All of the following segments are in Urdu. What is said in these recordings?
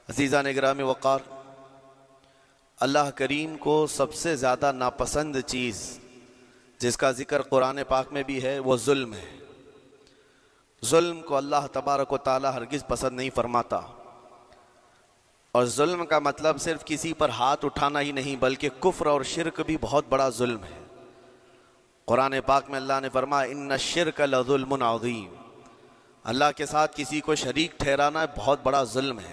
عزیزان گرامی وقار، اللہ کریم کو سب سے زیادہ ناپسند چیز جس کا ذکر قرآن پاک میں بھی ہے وہ ظلم ہے۔ ظلم کو اللہ تبارک و تعالی ہرگز پسند نہیں فرماتا، اور ظلم کا مطلب صرف کسی پر ہاتھ اٹھانا ہی نہیں بلکہ کفر اور شرک بھی بہت بڑا ظلم ہے۔ قرآن پاک میں اللہ نے فرمایا ان الشرک لظلم عظیم، اللہ کے ساتھ کسی کو شریک ٹھہرانا بہت بڑا ظلم ہے،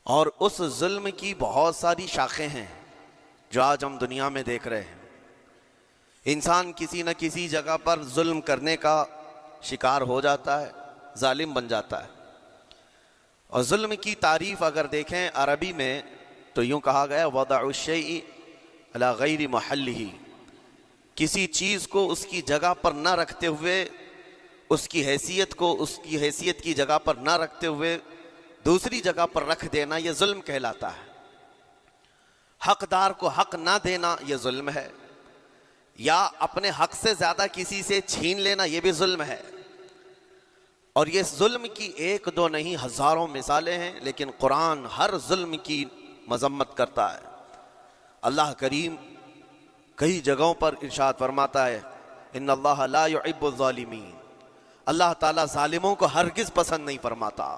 اور اس ظلم کی بہت ساری شاخیں ہیں جو آج ہم دنیا میں دیکھ رہے ہیں۔ انسان کسی نہ کسی جگہ پر ظلم کرنے کا شکار ہو جاتا ہے، ظالم بن جاتا ہے۔ اور ظلم کی تعریف اگر دیکھیں عربی میں تو یوں کہا گیا وضع الشیء علی غیر محلہ، کسی چیز کو اس کی جگہ پر نہ رکھتے ہوئے، اس کی حیثیت کی جگہ پر نہ رکھتے ہوئے دوسری جگہ پر رکھ دینا، یہ ظلم کہلاتا ہے۔ حقدار کو حق نہ دینا یہ ظلم ہے، یا اپنے حق سے زیادہ کسی سے چھین لینا یہ بھی ظلم ہے۔ اور یہ ظلم کی ایک دو نہیں ہزاروں مثالیں ہیں، لیکن قرآن ہر ظلم کی مذمت کرتا ہے۔ اللہ کریم کئی جگہوں پر ارشاد فرماتا ہے ان اللہ لا يحب الظالمین، اللہ تعالیٰ ظالموں کو ہرگز پسند نہیں فرماتا۔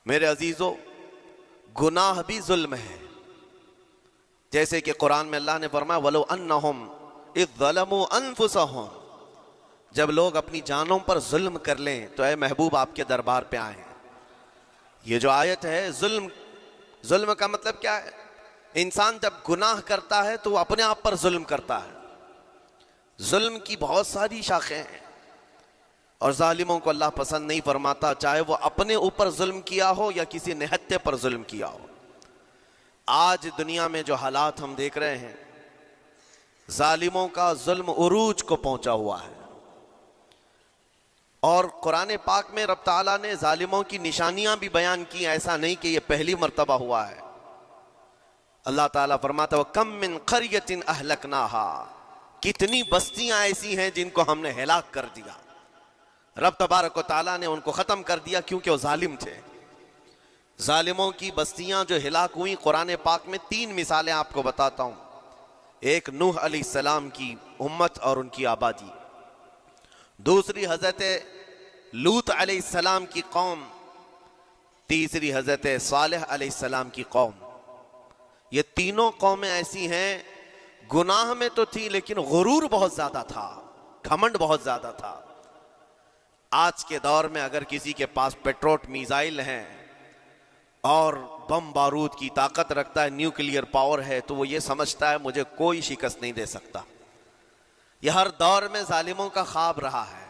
میرے عزیزو، گناہ بھی ظلم ہے، جیسے کہ قرآن میں اللہ نے فرمایا وَلَوْ أَنَّهُمْ إِذْ ظَلَمُوا أَنفُسَهُمْ، جب لوگ اپنی جانوں پر ظلم کر لیں تو اے محبوب آپ کے دربار پہ آئیں۔ یہ جو آیت ہے، ظلم کا مطلب کیا ہے؟ انسان جب گناہ کرتا ہے تو وہ اپنے آپ پر ظلم کرتا ہے۔ ظلم کی بہت ساری شاخیں ہیں، اور ظالموں کو اللہ پسند نہیں فرماتا، چاہے وہ اپنے اوپر ظلم کیا ہو یا کسی نہتے پر ظلم کیا ہو۔ آج دنیا میں جو حالات ہم دیکھ رہے ہیں، ظالموں کا ظلم عروج کو پہنچا ہوا ہے، اور قرآن پاک میں رب تعالیٰ نے ظالموں کی نشانیاں بھی بیان کی، ایسا نہیں کہ یہ پہلی مرتبہ ہوا ہے۔ اللہ تعالیٰ فرماتا ہے وَكَم مِّن قَرْيَةٍ أَهْلَكْنَاهَا، کتنی بستیاں ایسی ہیں جن کو ہم نے ہلاک کر دیا۔ رب تبارک و تعالیٰ نے ان کو ختم کر دیا کیونکہ وہ ظالم تھے۔ ظالموں کی بستیاں جو ہلاک ہوئیں، قرآن پاک میں 3 مثالیں آپ کو بتاتا ہوں۔ ایک نوح علیہ السلام کی امت اور ان کی آبادی، دوسری حضرت لوط علیہ السلام کی قوم، تیسری حضرت صالح علیہ السلام کی قوم۔ یہ تینوں قومیں ایسی ہیں، گناہ میں تو تھی لیکن غرور بہت زیادہ تھا، گھمنڈ بہت زیادہ تھا۔ آج کے دور میں اگر کسی کے پاس پیٹروٹ میزائل ہیں اور بم بارود کی طاقت رکھتا ہے، نیوکلیئر پاور ہے، تو وہ یہ سمجھتا ہے مجھے کوئی شکست نہیں دے سکتا۔ یہ ہر دور میں ظالموں کا خواب رہا ہے،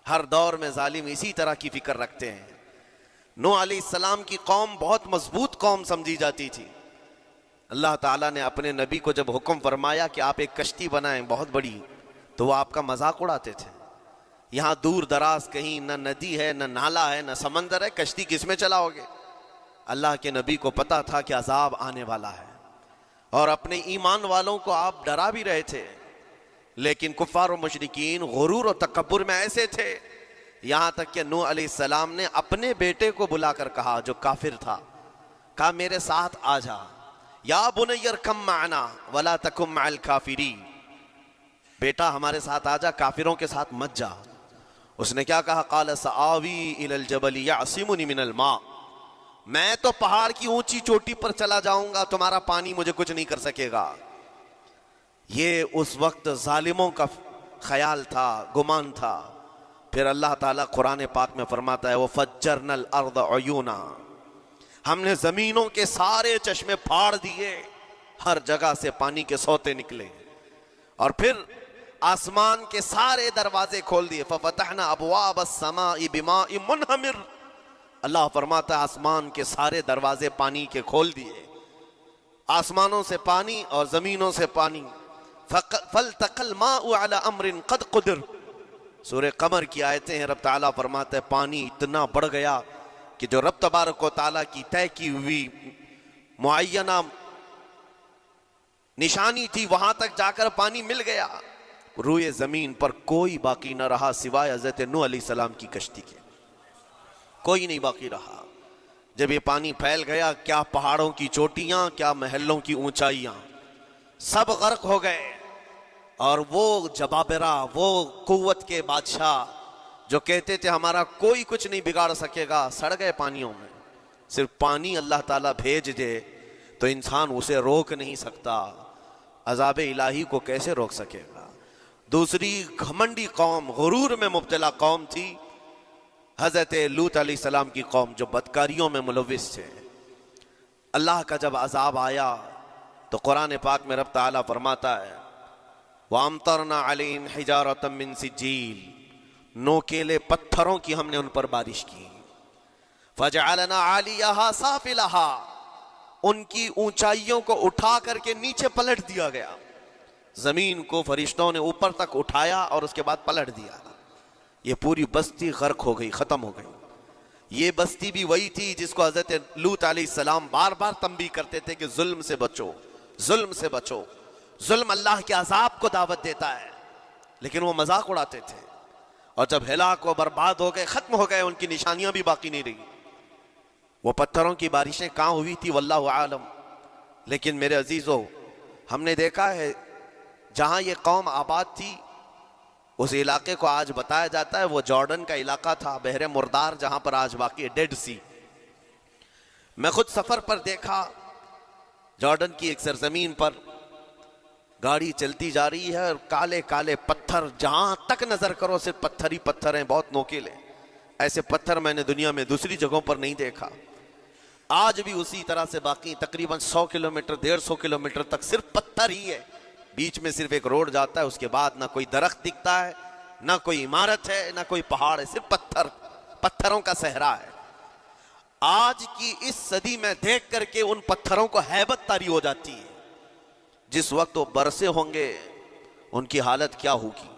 ہر دور میں ظالم اسی طرح کی فکر رکھتے ہیں۔ نوح علیہ السلام کی قوم بہت مضبوط قوم سمجھی جاتی تھی۔ اللہ تعالیٰ نے اپنے نبی کو جب حکم فرمایا کہ آپ ایک کشتی بنائیں بہت بڑی، تو وہ آپ کا مذاق اڑاتے تھے۔ یہاں دور دراز کہیں نہ ندی ہے، نہ نالا ہے، نہ سمندر ہے، کشتی کس میں چلاؤ گے؟ اللہ کے نبی کو پتا تھا کہ عذاب آنے والا ہے، اور اپنے ایمان والوں کو آپ ڈرا بھی رہے تھے، لیکن کفار و مشرکین غرور و تکبر میں ایسے تھے، یہاں تک کہ نوح علیہ السلام نے اپنے بیٹے کو بلا کر کہا، جو کافر تھا، کہا میرے ساتھ آ جا، یا بنی ارکم معنا ولا تکن مع الکافرین، بیٹا ہمارے ساتھ آ جا، کافروں کے ساتھ مت جا۔ اس نے کیا کہا؟ قال سآوی الی الجبل یعصمنی من الماء، میں تو پہاڑ کی اونچی چوٹی پر چلا جاؤں گا، تمہارا پانی مجھے کچھ نہیں کر سکے گا۔ یہ اس وقت ظالموں کا خیال تھا، گمان تھا۔ پھر اللہ تعالیٰ قرآن پاک میں فرماتا ہے وَفَجَّرْنَا الْأَرْضَ عُيُونًا، ہم نے زمینوں کے سارے چشمے پھاڑ دیے، ہر جگہ سے پانی کے سوتے نکلے، اور پھر آسمان کے سارے دروازے کھول دیے فَفَتَحْنَا أَبْوَابَ السَّمَاءِ بِمَاءٍ مُنْهَمِرٍ، اللہ فرماتا ہے آسمان کے سارے دروازے پانی کے کھول دیے، آسمانوں سے پانی اور زمینوں سے پانی۔ فَالْتَقَى الْمَاءُ عَلَى أَمْرٍ قَدْ قُدِرَ، سورہ قمر کی آیتیں ہیں، رب تعالیٰ فرماتا ہے پانی اتنا بڑھ گیا کہ جو رب تبارک و تعالیٰ کی طے کی ہوئی معینہ نشانی تھی وہاں تک جا کر پانی مل گیا، روئے زمین پر کوئی باقی نہ رہا سوائے حضرت نوح علیہ السلام کی کشتی کے، کوئی نہیں باقی رہا۔ جب یہ پانی پھیل گیا، کیا پہاڑوں کی چوٹیاں، کیا محلوں کی اونچائیاں، سب غرق ہو گئے۔ اور وہ جبابرہ، وہ قوت کے بادشاہ جو کہتے تھے ہمارا کوئی کچھ نہیں بگاڑ سکے گا، سڑ گئے پانیوں میں۔ صرف پانی اللہ تعالیٰ بھیج دے تو انسان اسے روک نہیں سکتا، عذاب الہی کو کیسے روک سکے گا؟ دوسری گھمنڈی قوم، غرور میں مبتلا قوم تھی حضرت لوط علیہ السلام کی قوم، جو بدکاریوں میں ملوث تھے۔ اللہ کا جب عذاب آیا تو قرآن پاک میں رب تعالیٰ فرماتا ہے وَأَمْطَرْنَا عَلَيْهِمْ حِجَارَةً مِّن سِجِّيلٍ، نوکیلے پتھروں کی ہم نے ان پر بارش کی۔ فَجَعَلْنَا عَالِيَهَا سَافِلَهَا، ان کی اونچائیوں کو اٹھا کر کے نیچے پلٹ دیا گیا۔ زمین کو فرشتوں نے اوپر تک اٹھایا اور اس کے بعد پلٹ دیا۔ یہ پوری بستی غرق ہو گئی، ختم ہو گئی۔ یہ بستی بھی وہی تھی جس کو حضرت لوط علیہ السلام بار بار تنبیہ کرتے تھے کہ ظلم سے بچو، ظلم سے بچو۔ ظلم اللہ کے عذاب کو دعوت دیتا ہے، لیکن وہ مذاق اڑاتے تھے، اور جب ہلاک و برباد ہو گئے، ختم ہو گئے، ان کی نشانیاں بھی باقی نہیں رہی۔ وہ پتھروں کی بارشیں کہاں ہوئی تھی واللہ عالم، لیکن میرے عزیزو ہم نے دیکھا ہے جہاں یہ قوم آباد تھی اس علاقے کو آج بتایا جاتا ہے وہ جارڈن کا علاقہ تھا، بحر مردار، جہاں پر آج باقی ہے ڈیڈ سی۔ میں خود سفر پر دیکھا، جارڈن کی ایک سرزمین پر گاڑی چلتی جا رہی ہے اور کالے کالے پتھر، جہاں تک نظر کرو صرف پتھر ہی پتھر ہیں، بہت نوکیلے۔ ایسے پتھر میں نے دنیا میں دوسری جگہوں پر نہیں دیکھا۔ آج بھی اسی طرح سے باقی تقریباً 100 کلومیٹر 150 کلومیٹر تک صرف پتھر ہی ہے، بیچ میں صرف ایک روڈ جاتا ہے، اس کے بعد نہ کوئی درخت دکھتا ہے، نہ کوئی عمارت ہے، نہ کوئی پہاڑ ہے، صرف پتھر، پتھروں کا صحرا ہے۔ آج کی اس صدی میں دیکھ کر کے ان پتھروں کو ہیبت طاری ہو جاتی ہے۔ جس وقت وہ برسے ہوں گے ان کی حالت کیا ہوگی؟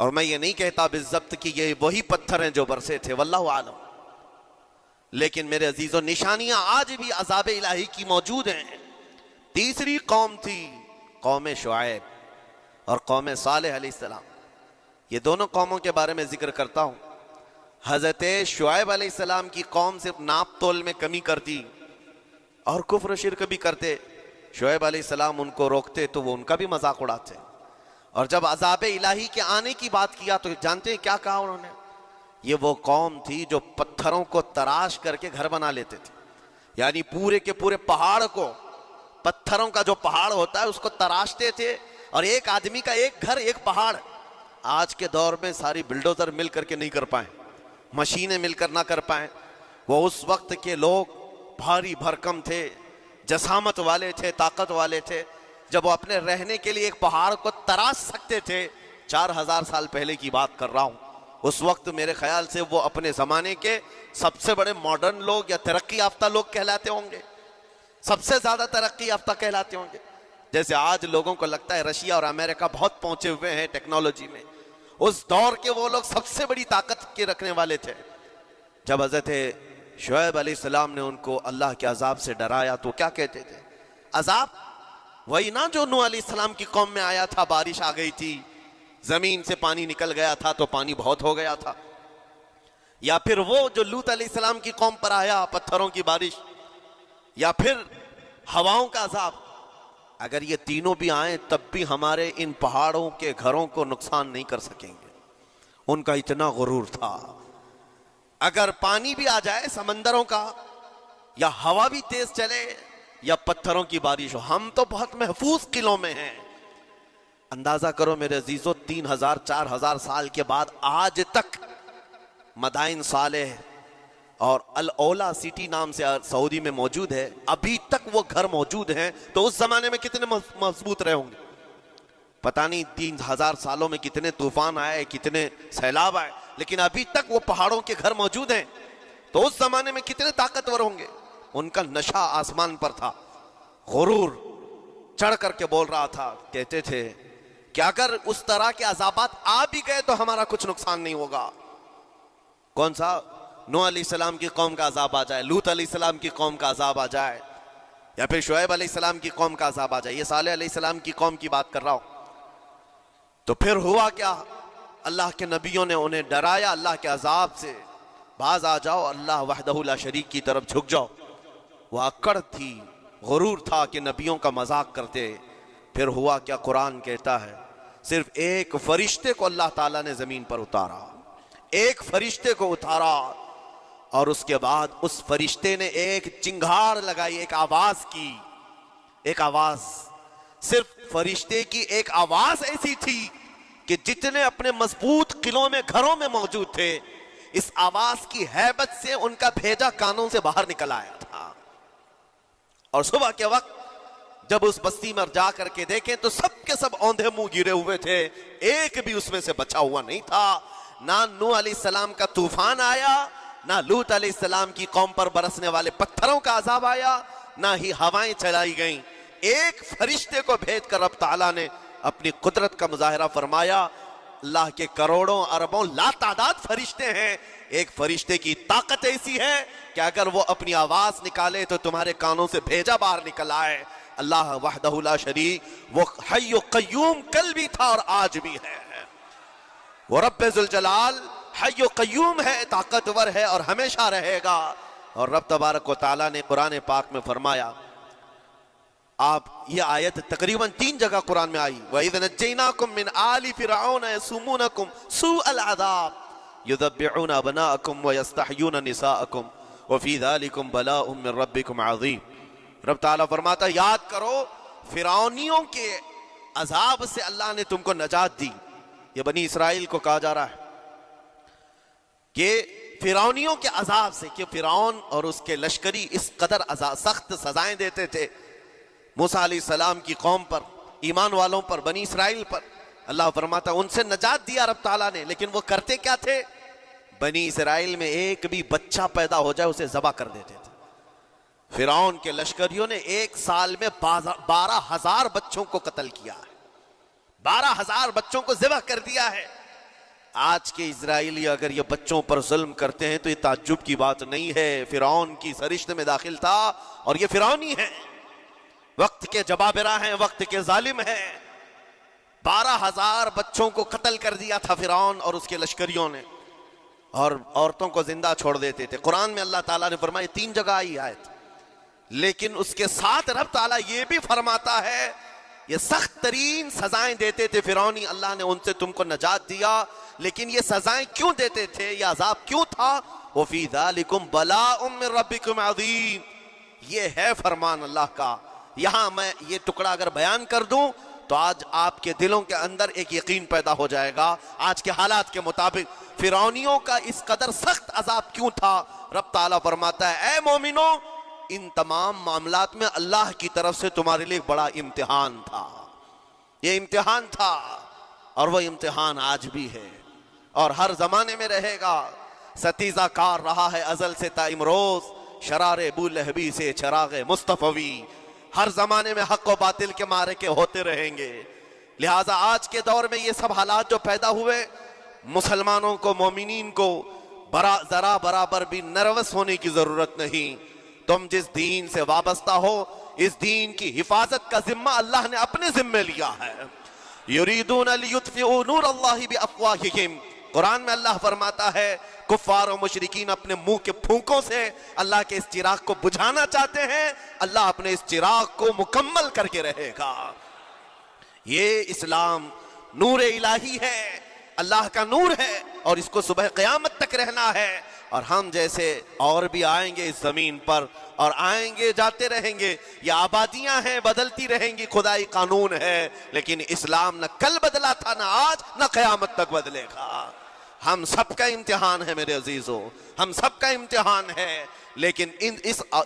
اور میں یہ نہیں کہتا بالضبط کہ یہ وہی پتھر ہیں جو برسے تھے، واللہ عالم، لیکن میرے عزیزو نشانیاں آج بھی عذاب الہی کی موجود ہیں۔ تیسری قوم تھی قوم شعیب اور قوم صالح علیہ السلام۔ یہ دونوں قوموں کے بارے میں ذکر کرتا ہوں۔ حضرت شعیب علیہ السلام کی قوم صرف ناپ تول میں کمی کرتی اور کفر و شرک بھی کرتے، شعیب علیہ السلام ان کو روکتے تو وہ ان کا بھی مذاق اڑاتے، اور جب عذاب الہی کے آنے کی بات کیا تو جانتے ہیں کیا کہا انہوں نے؟ یہ وہ قوم تھی جو پتھروں کو تراش کر کے گھر بنا لیتے تھے، یعنی پورے کے پورے پہاڑ کو، پتھروں کا جو پہاڑ ہوتا ہے اس کو تراشتے تھے، اور ایک آدمی کا ایک گھر ایک پہاڑ۔ آج کے دور میں ساری بلڈوزر مل کر کے نہیں کر پائیں، مشینیں مل کر نہ کر پائیں، وہ اس وقت کے لوگ بھاری بھرکم تھے، جسامت والے تھے، طاقت والے تھے، جب وہ اپنے رہنے کے لیے ایک پہاڑ کو تراش سکتے تھے۔ 4000 سال پہلے کی بات کر رہا ہوں۔ اس وقت میرے خیال سے وہ اپنے زمانے کے سب سے بڑے ماڈرن لوگ یا ترقی یافتہ لوگ کہلاتے ہوں گے، سب سے زیادہ ترقی یافتہ کہلاتے ہوں گے۔ جیسے آج لوگوں کو لگتا ہے رشیا اور امریکہ بہت پہنچے ہوئے ہیں ٹیکنالوجی میں، اس دور کے وہ لوگ سب سے بڑی طاقت کے رکھنے والے تھے۔ جب حضرت شعیب علیہ السلام نے ان کو اللہ کے عذاب سے ڈرایا تو کیا کہتے تھے؟ عذاب وہی نا جو نوح علیہ السلام کی قوم میں آیا تھا، بارش آ گئی تھی، زمین سے پانی نکل گیا تھا تو پانی بہت ہو گیا تھا، یا پھر وہ جو لوط علیہ السلام کی قوم پر آیا پتھروں کی بارش، یا پھر ہواؤں کا عذاب؟ اگر یہ تینوں بھی آئیں تب بھی ہمارے ان پہاڑوں کے گھروں کو نقصان نہیں کر سکیں گے، ان کا اتنا غرور تھا۔ اگر پانی بھی آ جائے سمندروں کا، یا ہوا بھی تیز چلے، یا پتھروں کی بارش ہو، ہم تو بہت محفوظ قلعوں میں ہیں۔ اندازہ کرو میرے عزیزو، 3000 4000 سال کے بعد آج تک مدائن صالح اور الاولا سٹی نام سے سعودی میں موجود ہے، ابھی تک وہ گھر موجود ہیں، تو اس زمانے میں کتنے مضبوط رہے ہوں گے؟ پتہ نہیں 3000 سالوں میں کتنے طوفان آئے، کتنے سیلاب آئے، لیکن ابھی تک وہ پہاڑوں کے گھر موجود ہیں، تو اس زمانے میں کتنے طاقتور ہوں گے؟ ان کا نشہ آسمان پر تھا، غرور چڑھ کر کے بول رہا تھا، کہتے تھے کہ اگر اس طرح کے عذابات آ بھی گئے تو ہمارا کچھ نقصان نہیں ہوگا۔ کون سا؟ نوح علیہ السلام کی قوم کا عذاب آ جائے، لوط علیہ السلام کی قوم کا عذاب آ جائے، یا پھر شعیب علیہ السلام کی قوم کا عذاب آ جائے، یہ صالح علیہ السلام کی قوم کی بات کر رہا ہوں۔ تو پھر ہوا کیا؟ اللہ کے نبیوں نے انہیں ڈرایا اللہ کے عذاب سے، باز آ جاؤ، اللہ وحدہ لا شریک کی طرف جھک جاؤ۔ وہ اکڑ تھی، غرور تھا کہ نبیوں کا مذاق کرتے۔ پھر ہوا کیا؟ قرآن کہتا ہے صرف ایک فرشتے کو اللہ تعالیٰ نے زمین پر اتارا، ایک فرشتے کو اتارا، اور اس کے بعد اس فرشتے نے ایک چنگھاڑ لگائی، ایک آواز کی، ایک آواز، صرف فرشتے کی ایک آواز ایسی تھی کہ جتنے اپنے مضبوط قلعوں میں گھروں میں موجود تھے، اس آواز کی ہیبت سے ان کا بھیجا کانوں سے باہر نکل آیا تھا۔ اور صبح کے وقت جب اس بستی میں جا کر کے دیکھیں تو سب کے سب اوندھے منہ گرے ہوئے تھے، ایک بھی اس میں سے بچا ہوا نہیں تھا۔ نہ نوح علیہ السلام کا طوفان آیا، نہ لوط علیہ السلام کی قوم پر برسنے والے پتھروں کا عذاب آیا، نہ ہی ہوائیں چلائی گئیں۔ ایک فرشتے کو بھیج کر رب تعالیٰ نے اپنی قدرت کا مظاہرہ فرمایا۔ اللہ کے کروڑوں اربوں لا تعداد فرشتے ہیں، ایک فرشتے کی طاقت ایسی ہے کہ اگر وہ اپنی آواز نکالے تو تمہارے کانوں سے بھیجا باہر نکل آئے۔ اللہ وحدہ لا شریک، وہ حی و قیوم کل بھی تھا اور آج بھی ہے، وہ رب ذوالجلال حی و قیوم ہے، طاقتور ہے اور ہمیشہ رہے گا۔ اور رب تبارک و تعالیٰ نے قرآن پاک میں فرمایا، آپ یہ آیت تقریباً 3 جگہ قرآن میں آئی، وَإِذْ نَجَّيْنَاكُم مِّنْ آلِ فِرْعَوْنَ يَسُومُونَكُمْ سُوءَ الْعَذَابِ يُذَبِّحُونَ أَبْنَاءَكُمْ وَيَسْتَحْيُونَ نِسَاءَكُمْ وَفِي ذَلِكُمْ بَلَاءٌ مِّن رَبِّكُمْ عَظِيمٌ۔ رب تعالیٰ فرماتا یاد کرو فرعونیوں کے عذاب سے اللہ نے تم کو نجات دی۔ یہ بنی اسرائیل کو کہا جا رہا ہے کہ فرعونیوں کے عذاب سے، کہ فرعون اور اس کے لشکری اس قدر سخت سزائیں دیتے تھے موسیٰ علیہ السلام کی قوم پر، ایمان والوں پر، بنی اسرائیل پر۔ اللہ فرماتا ان سے نجات دیا رب تعالیٰ نے، لیکن وہ کرتے کیا تھے؟ بنی اسرائیل میں ایک بھی بچہ پیدا ہو جائے اسے ذبح کر دیتے تھے۔ فرعون کے لشکریوں نے ایک سال میں 12,000 بچوں کو قتل کیا ہے، 12,000 بچوں کو ذبح کر دیا ہے۔ آج کے اسرائیلی اگر یہ بچوں پر ظلم کرتے ہیں تو یہ تعجب کی بات نہیں ہے، فرعون کی سرشت میں داخل تھا اور یہ فرعونی ہے، وقت کے جبابرہ ہیں، وقت کے ظالم ہیں۔ 12,000 بچوں کو قتل کر دیا تھا فرعون اور اس کے لشکریوں نے، اور عورتوں کو زندہ چھوڑ دیتے تھے۔ قرآن میں اللہ تعالیٰ نے فرمایا 3 جگہ آئی آیت، لیکن اس کے ساتھ رب تعالیٰ یہ بھی فرماتا ہے یہ سخت ترین سزائیں دیتے تھے فرعونی، اللہ نے ان سے تم کو نجات دیا، لیکن یہ سزائیں کیوں دیتے تھے، یہ عذاب کیوں تھا؟ وَفِي ذَلِكُمْ بَلَاءٌ مِّن رَبِّكُمْ عَظِيمٌ، یہ ہے فرمان اللہ کا۔ یہاں میں یہ ٹکڑا اگر بیان کر دوں تو آج آپ کے دلوں کے اندر ایک یقین پیدا ہو جائے گا آج کے حالات کے مطابق فرعونیوں کا اس قدر سخت عذاب کیوں تھا۔ رب تعالیٰ فرماتا ہے اے مومنو، ان تمام معاملات میں اللہ کی طرف سے تمہارے لیے بڑا امتحان تھا، یہ امتحان تھا اور وہ امتحان آج بھی ہے اور ہر زمانے میں رہے گا۔ ستیزہ کار رہا ہے ازل سے تا امروز، شرار ابو لہبی سے چراغ مصطفی، ہر زمانے میں حق و باطل کے معرکے ہوتے رہیں گے۔ لہٰذا آج کے دور میں یہ سب حالات جو پیدا ہوئے، مسلمانوں کو، مومنین کو ذرا برابر بھی نروس ہونے کی ضرورت نہیں۔ تم جس دین سے وابستہ ہو، اس دین کی حفاظت کا ذمہ اللہ نے اپنے ذمہ لیا ہے۔ یریدون لیطفئوا نور اللہ بافواہہم، قرآن میں اللہ فرماتا ہے کفار و مشرکین اپنے منہ کے پھونکوں سے اللہ کے اس چراغ کو بجھانا چاہتے ہیں، اللہ اپنے اس چراغ کو مکمل کر کے رہے گا۔ یہ اسلام نور الہی ہے، اللہ کا نور ہے اور اس کو صبح قیامت تک رہنا ہے، اور ہم جیسے اور بھی آئیں گے اس زمین پر اور آئیں گے جاتے رہیں گے، یہ آبادیاں ہیں بدلتی رہیں گی، خدائی قانون ہے، لیکن اسلام نہ کل بدلا تھا، نہ آج، نہ قیامت تک بدلے گا۔ ہم سب کا امتحان ہے میرے عزیزو، ہم سب کا امتحان ہے، لیکن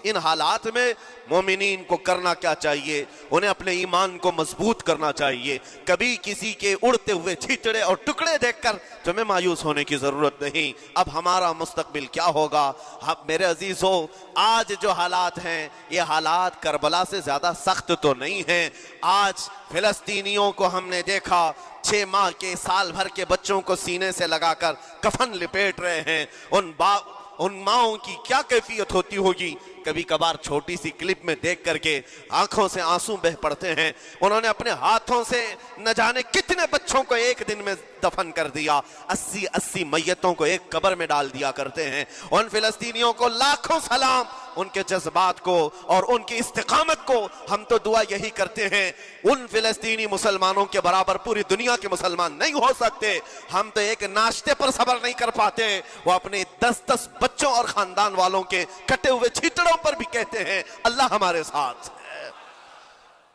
ان حالات میں مومنین کو کرنا کیا چاہیے؟ انہیں اپنے ایمان کو مضبوط کرنا چاہیے۔ کبھی کسی کے اڑتے ہوئے چھیٹڑے اور ٹکڑے دیکھ کر تمہیں مایوس ہونے کی ضرورت نہیں۔ اب ہمارا مستقبل کیا ہوگا؟ میرے عزیزو، آج جو حالات ہیں یہ حالات کربلا سے زیادہ سخت تو نہیں ہیں۔ آج فلسطینیوں کو ہم نے دیکھا 6 ماہ کے، سال بھر کے بچوں کو سینے سے لگا کر کفن لپیٹ رہے ہیں۔ ان ماؤں کی کیا کیفیت ہوتی ہوگی کبھی کبھار چھوٹی سی کلپ میں دیکھ کر کے آنکھوں سے آنسو بہ پڑتے ہیں. انہوں نے اپنے ہاتھوں سے نہ جانے کتنے بچوں کو ایک دن میں دفن کر دیا. 80 میتوں کو ایک قبر میں ڈال دیا کرتے ہیں. ان فلسطینیوں کو لاکھوں سلام, ان کے جذبات کو اور ان کی استقامت کو. ہم تو دعا یہی کرتے ہیں, ان فلسطینی مسلمانوں کے برابر پوری دنیا کے مسلمان نہیں ہو سکتے. ہم تو ایک ناشتے پر صبر نہیں کر پاتے, وہ اپنے 10 بچوں اور خاندان والوں کے کٹے ہوئے چھیٹڑوں پر بھی کہتے ہیں اللہ ہمارے ساتھ ہے.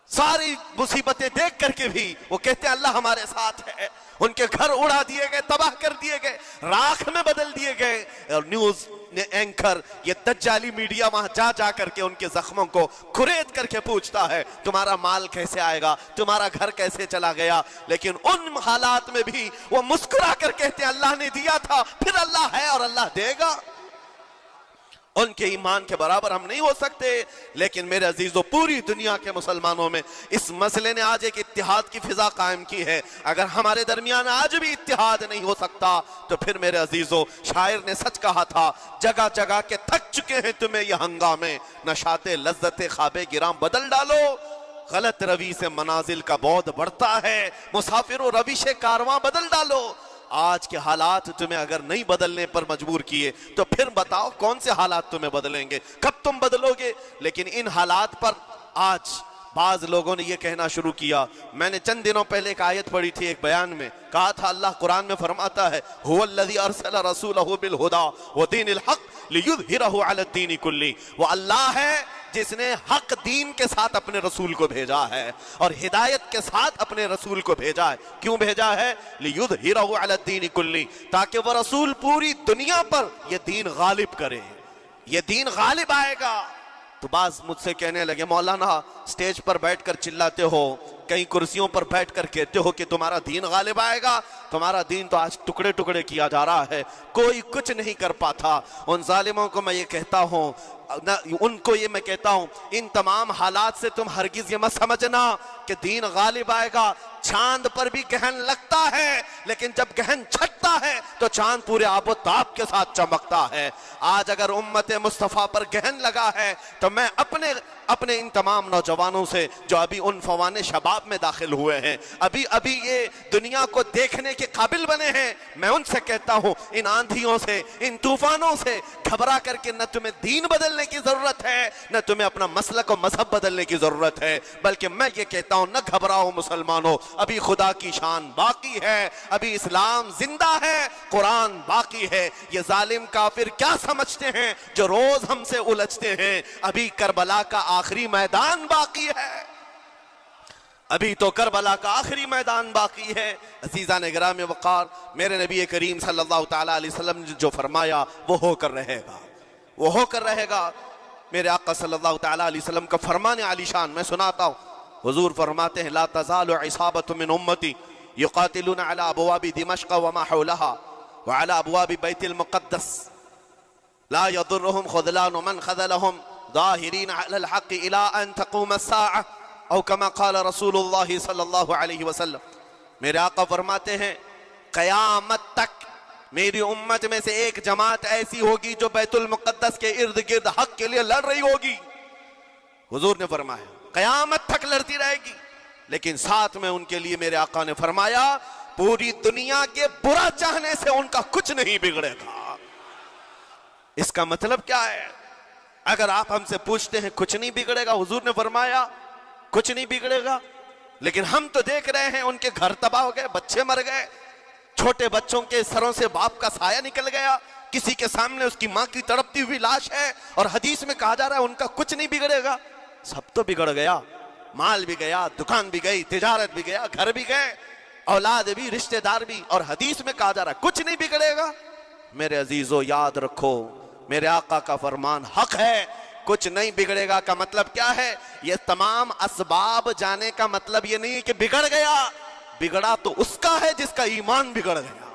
ساری مصیبتیں دیکھ کر کے بھی وہ کہتے ہیں اللہ ہمارے ساتھ ہے. ان کے گھر اڑا دیے گئے, تباہ کر دیے گئے, راکھ میں بدل دیے گئے. اور نیوز اینکر, یہ دجالی میڈیا وہاں جا جا کر کے ان کے زخموں کو کھرید کر کے پوچھتا ہے تمہارا مال کیسے آئے گا, تمہارا گھر کیسے چلا گیا. لیکن ان حالات میں بھی وہ مسکرا کر کہتے ہیں اللہ نے دیا تھا, پھر اللہ ہے اور اللہ دے گا. ان کے ایمان کے برابر ہم نہیں ہو سکتے. لیکن میرے عزیزو, پوری دنیا کے مسلمانوں میں اس مسئلے نے آج ایک اتحاد کی فضا قائم کی ہے. اگر ہمارے درمیان آج بھی اتحاد نہیں ہو سکتا تو پھر میرے عزیزو, شاعر نے سچ کہا تھا, جگہ جگہ کے تھک چکے ہیں تمہیں یہ ہنگامے, نشاط لذت خواب گراں بدل ڈالو. غلط روی سے منازل کا بعد بڑھتا ہے, مسافرو روش کارواں بدل ڈالو. آج کے حالات تمہیں اگر نہیں بدلنے پر مجبور کیے تو پھر بتاؤ کون سے حالات تمہیں بدلیں گے, کب تم بدلو گے. لیکن ان حالات پر آج بعض لوگوں نے یہ کہنا شروع کیا. میں نے چند دنوں پہلے ایک آیت پڑھی تھی, ایک بیان میں کہا تھا اللہ قرآن میں فرماتا ہے هو الذی ارسل رسولہ بالہدی ودین الحق لیظہرہ علی الدین کلہ. وہ اللہ ہے جس نے حق دین کے ساتھ اپنے رسول کو بھیجا ہے اور ہدایت کے ساتھ اپنے رسول کو بھیجا ہے. کیوں بھیجا ہے؟ لیظہرہ علی الدین کلہ, تاکہ وہ رسول پوری دنیا پر یہ دین غالب کرے. یہ دین غالب آئے گا. تو بعض مجھ سے کہنے لگے مولانا سٹیج پر بیٹھ کر چلاتے ہو, کئی کرسیوں پر بیٹھ کر کہتے ہو کہ تمہارا دین غالب آئے گا. تمہارا دین تو آج ٹکڑے ٹکڑے کیا جا رہا ہے, کوئی کچھ نہیں کر پاتا. ان ظالموں کو میں یہ کہتا ہوں, ان کو یہ میں کہتا ہوں, ان تمام حالات سے تم ہرگز یہ مت سمجھنا کہ دین غالب آئے گا. چاند پر بھی گہن لگتا ہے, لیکن جب گہن چھٹتا ہے تو چاند پورے آب و تاب کے ساتھ چمکتا ہے. آج اگر امت مصطفیٰ پر گہن لگا ہے تو میں اپنے ان تمام نوجوانوں سے جو ابھی ان فوان شباب میں داخل ہوئے ہیں, ابھی یہ دنیا کو دیکھنے کے قابل بنے ہیں, میں ان سے کہتا ہوں ان آندھیوں سے, ان طوفانوں سے گھبرا کر کے نہ تمہیں دین بدلنے کی ضرورت ہے, نہ تمہیں اپنا مسلک و مذہب بدلنے کی ضرورت ہے. بلکہ میں یہ کہتا ہوں نہ گھبراؤ مسلمانوں, ابھی خدا کی شان باقی ہے, ابھی اسلام زندہ ہے, قرآن باقی ہے. یہ ظالم کافر کیا سمجھتے ہیں جو روز ہم سے الجھتے ہیں؟ ابھی کربلا کا آخری میدان باقی ہے, ابھی تو کربلا کا آخری میدان باقی ہے. عزیزان گرامی وقار, میرے نبی کریم صلی اللہ تعالیٰ علیہ وسلم نے جو فرمایا وہ ہو کر رہے گا, وہ ہو کر رہے گا. میرے آقا صلی اللہ تعالیٰ علیہ وسلم کا فرمان عالی شان میں سناتا ہوں. حضور فرماتے ہیں لا تزال عصابۃ من امتی یقاتلون علی ابواب دمشق وما حولها وعلى ابواب بیت المقدس لا يضرهم خذلان من خذلهم ظاہرین علی الحق الى ان تقوم الساعة او كما قال رسول اللہ صلی اللہ علیہ وسلم. میرے آقا فرماتے ہیں قیامت تک میری امت میں سے ایک جماعت ایسی ہوگی جو بیت المقدس کے ارد گرد حق کے لیے لڑ رہی ہوگی. حضور نے فرمایا قیامت تک لڑتی رہے گی, لیکن ساتھ میں ان کے لیے میرے آقا نے فرمایا پوری دنیا کے برا چاہنے سے ان کا کچھ نہیں بگڑے گا. اس کا مطلب کیا ہے؟ اگر آپ ہم سے پوچھتے ہیں کچھ نہیں بگڑے گا, حضور نے فرمایا کچھ نہیں بگڑے گا. لیکن ہم تو دیکھ رہے ہیں ان کے گھر تباہ ہو گئے, بچے مر گئے, چھوٹے بچوں کے سروں سے باپ کا سایہ نکل گیا, کسی کے سامنے اس کی ماں کی تڑپتی ہوئی لاش ہے, اور حدیث میں کہا جا رہا ہے ان کا کچھ نہیں بگڑے گا. سب تو بگڑ گیا, مال بھی گیا, دکان بھی گئی, تجارت بھی گیا, گھر بھی گئے, اولاد بھی, رشتہ دار بھی, اور حدیث میں کہا جا رہا ہے کچھ نہیں بگڑے گا. میرے عزیزو یاد رکھو میرے آقا کا فرمان حق ہے, کچھ نہیں بگڑے گا کا مطلب کیا ہے؟ یہ تمام اسباب جانے کا مطلب یہ نہیں کہ بگڑ گیا, بگڑا تو اس کا ہے جس کا ایمان بگڑ گیا,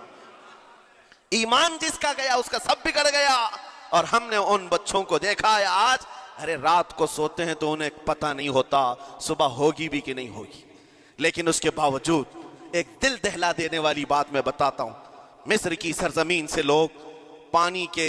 ایمان جس کا گیا اس کا سب بگڑ گیا. اور ہم نے ان بچوں کو دیکھا ہے آج, ارے رات کو سوتے ہیں تو انہیں پتہ نہیں ہوتا صبح ہوگی بھی کہ نہیں ہوگی. لیکن اس کے باوجود ایک دل دہلا دینے والی بات میں بتاتا ہوں. مصر کی سرزمین سے لوگ پانی کے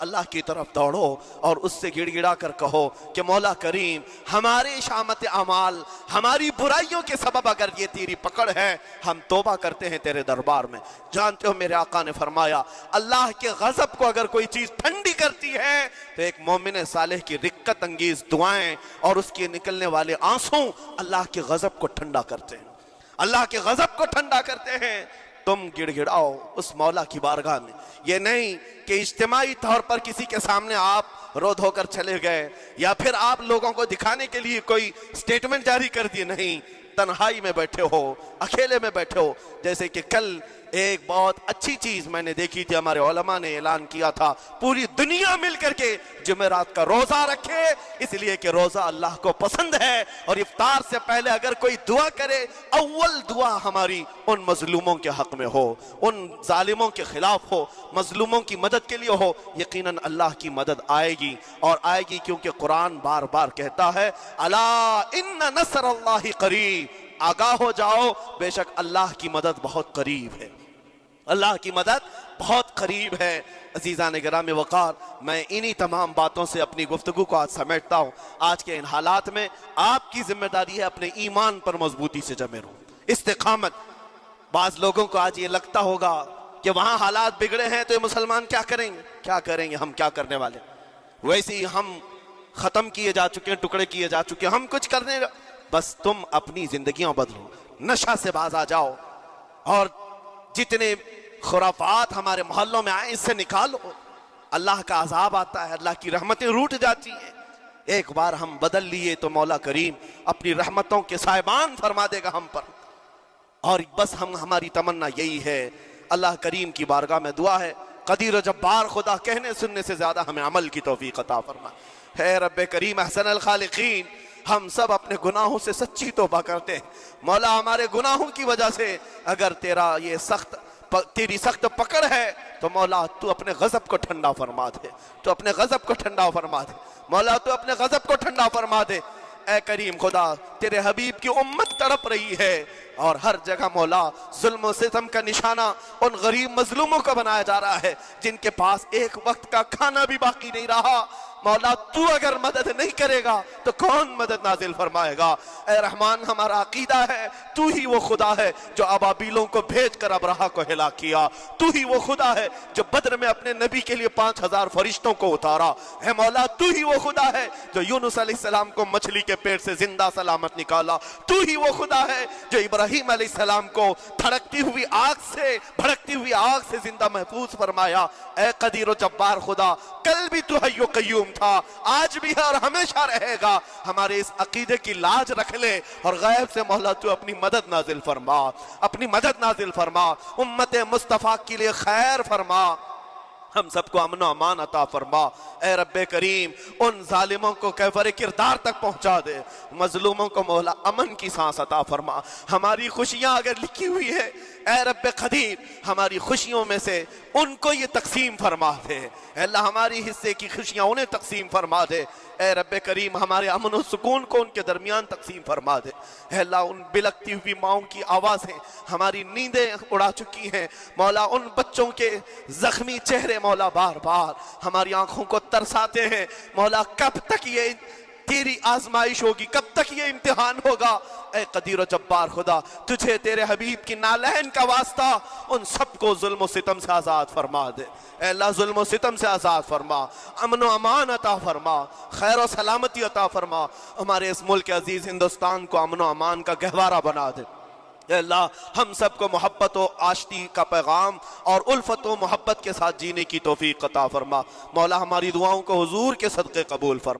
اللہ کی طرف دوڑو اور اس سے گڑ گڑا کر کہو کہ مولا کریم ہمارے شامت اعمال، ہماری برائیوں کے سبب اگر یہ تیری پکڑ ہے، ہم توبہ کرتے ہیں تیرے دربار میں۔ جانتے ہو میرے آقا نے فرمایا اللہ کے غضب کو اگر کوئی چیز ٹھنڈی کرتی ہے تو ایک مومن صالح کی رقت انگیز دعائیں اور اس کے نکلنے والے آنسوں اللہ کے غضب کو ٹھنڈا کرتے ہیں، اللہ کے غضب کو ٹھنڈا کرتے ہیں۔ تم گڑ گڑاؤ اس مولا کی بارگاہ میں، یہ نہیں کہ اجتماعی طور پر کسی کے سامنے آپ رو دھو کر چلے گئے یا پھر آپ لوگوں کو دکھانے کے لیے کوئی سٹیٹمنٹ جاری کر دیے، نہیں، تنہائی میں بیٹھے ہو، اکیلے میں بیٹھے ہو۔ جیسے کہ کل ایک بہت اچھی چیز میں نے دیکھی تھی، ہمارے علماء نے اعلان کیا تھا پوری دنیا مل کر کے جمعرات کا روزہ رکھے، اس لیے کہ روزہ اللہ کو پسند ہے، اور افطار سے پہلے اگر کوئی دعا کرے اول دعا ہماری ان مظلوموں کے حق میں ہو، ان ظالموں کے خلاف ہو، مظلوموں کی مدد کے لیے ہو، یقیناً اللہ کی مدد آئے گی، اور آئے گی کیونکہ قرآن بار بار کہتا ہے الا ان نصر اللہ قریب، آگاہ ہو جاؤ بے شک اللہ کی مدد بہت قریب ہے، اللہ کی مدد بہت قریب ہے۔ عزیزان گرامی وقار، میں انہی تمام باتوں سے اپنی گفتگو کو آج سمیٹتا ہوں۔ آج کے ان حالات میں آپ کی ذمہ داری ہے اپنے ایمان پر مضبوطی سے جمے رہو، استقامت۔ بعض لوگوں کو آج یہ لگتا ہوگا کہ وہاں حالات بگڑے ہیں تو یہ مسلمان کیا کریں گے، کیا کریں گے، ہم کیا کرنے والے، ویسے ہی ہم ختم کیے جا چکے ہیں، ٹکڑے کیے جا چکے ہیں، ہم کچھ کرنے۔ بس تم اپنی زندگیاں بدلو، نشہ سے باز آ جاؤ، اور جتنے خرافات ہمارے محلوں میں آئے اس سے نکالو۔ اللہ کا عذاب آتا ہے، اللہ کی رحمتیں روٹ جاتی ہیں۔ ایک بار ہم بدل لیے تو مولا کریم اپنی رحمتوں کے سائبان فرما دے گا ہم پر، اور بس ہماری تمنا یہی ہے۔ اللہ کریم کی بارگاہ میں دعا ہے قدیر و جبار خدا کہنے سننے سے زیادہ ہمیں عمل کی توفیق عطا فرما۔ ہے رب کریم احسن الخالقین، ہم سب اپنے گناہوں سے سچی توبہ کرتے ہیں مولا، ہمارے گناہوں کی وجہ سے اگر تیری سخت پکڑ ہے تو مولا تو اپنے غضب کو ٹھنڈا فرما دے، تو اپنے غضب کو ٹھنڈا فرما دے مولا، تو اپنے غضب کو ٹھنڈا فرما دے۔ اے کریم خدا، تیرے حبیب کی امت تڑپ رہی ہے، اور ہر جگہ مولا ظلم و ستم کا نشانہ ان غریب مظلوموں کا بنایا جا رہا ہے جن کے پاس ایک وقت کا کھانا بھی باقی نہیں رہا۔ مولا تو اگر مدد نہیں کرے گا تو کون مدد نازل فرمائے گا؟ اے رحمان، ہمارا عقیدہ ہے تو ہی وہ خدا ہے جو ابابیلوں کو بھیج کر ابرہہ کو ہلاک کیا، تو ہی وہ خدا ہے جو بدر میں اپنے نبی کے لیے 5000 فرشتوں کو اتارا۔ اے مولا، تو ہی وہ خدا ہے جو یونس علیہ السلام کو مچھلی کے پیٹ سے زندہ سلامت نکالا، تو ہی وہ خدا ہے جو ابراہیم علیہ السلام کو بھڑکتی ہوئی آگ سے زندہ محفوظ فرمایا۔ اے قدیر و جبار خدا، کل بھی تو حی و قیوم تھا، آج بھی ہے اور ہمیشہ رہے گا۔ ہمارے اس عقیدے کی لاج رکھ لے، اور غیب سے مولا تو اپنی مدد نازل فرما، اپنی مدد نازل فرما، امت مصطفیٰ کے لیے خیر فرما، ہم سب کو امن و امان عطا فرما۔ اے رب کریم، ان ظالموں کو کیفر کردار تک پہنچا دے، مظلوموں کو مولا امن کی سانس عطا فرما۔ ہماری خوشیاں اگر لکھی ہوئی ہے اے رب قدیر، ہماری خوشیوں میں سے ان کو یہ تقسیم فرما دے۔ اے اللہ، ہماری حصے کی خوشیاں انہیں تقسیم فرما دے۔ اے رب کریم، ہمارے امن و سکون کو ان کے درمیان تقسیم فرما دے۔ اے اللہ، ان بلکتی ہوئی ماؤں کی آوازیں ہماری نیندیں اڑا چکی ہیں مولا، ان بچوں کے زخمی چہرے مولا بار بار ہماری آنکھوں کو ترساتے ہیں مولا۔ کب تک یہ تیری آزمائش ہوگی، کب تک یہ امتحان ہوگا؟ اے قدیر و جبار خدا، تجھے تیرے حبیب کی نالین کا واسطہ ان سب کو ظلم و ستم سے آزاد فرما دے۔ اے اللہ، ظلم و ستم سے آزاد فرما، امن و امان عطا فرما، خیر و سلامتی عطا فرما، ہمارے اس ملک عزیز ہندوستان کو امن و امان کا گہوارہ بنا دے۔ اے اللہ، ہم سب کو محبت و آشتی کا پیغام اور الفت و محبت کے ساتھ جینے کی توفیق عطا فرما مولا، ہماری دعاؤں کو حضور کے صدقے قبول فرما۔